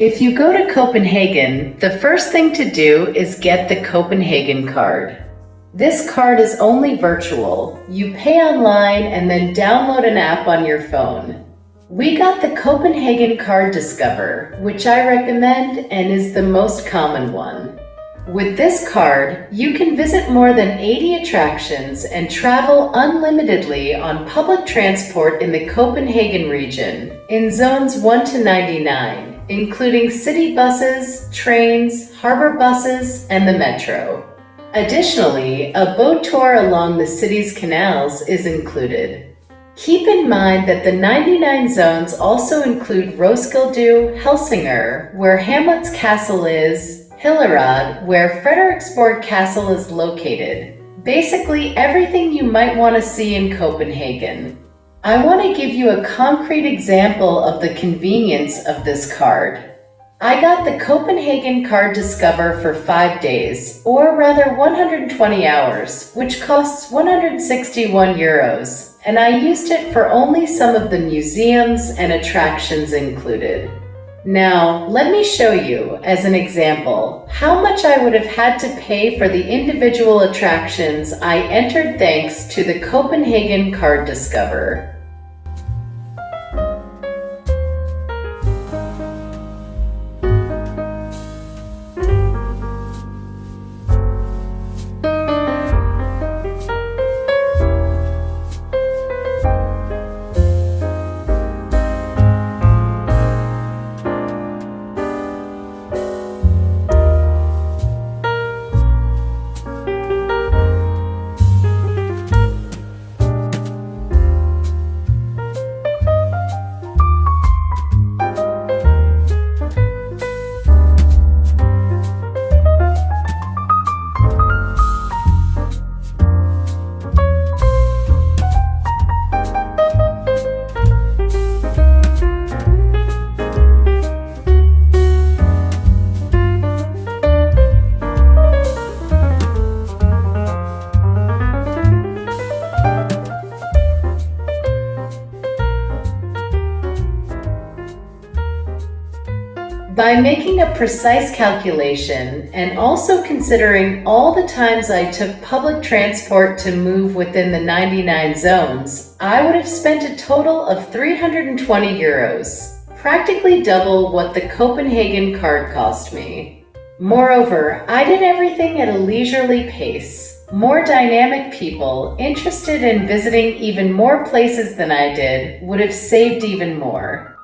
If you go to Copenhagen, the first thing to do is get the Copenhagen card. This card is only virtual. You pay online and then download an app on your phone. We got the Copenhagen Card Discover, which I recommend and is the most common one. With this card, you can visit more than 80 attractions and travel unlimitedly on public transport in the Copenhagen region, in zones 1 to 99, including city buses, trains, harbor buses, and the metro. Additionally, a boat tour along the city's canals is included. Keep in mind that the 99 zones also include Roskilde, Helsingør, where Hamlet's castle is, Hillerød, where Frederiksborg Castle is located. Basically everything you might want to see in Copenhagen. I want to give you a concrete example of the convenience of this card. I got the Copenhagen Card Discover for 5 days, or rather 120 hours, which costs 161 euros, and I used it for only some of the museums and attractions included. Now, let me show you, as an example, how much I would have had to pay for the individual attractions I entered thanks to the Copenhagen Card Discover. By making a precise calculation and also considering all the times I took public transport to move within the 99 zones, I would have spent a total of 320 euros, practically double what the Copenhagen card cost me. Moreover, I did everything at a leisurely pace. More dynamic people interested in visiting even more places than I did would have saved even more.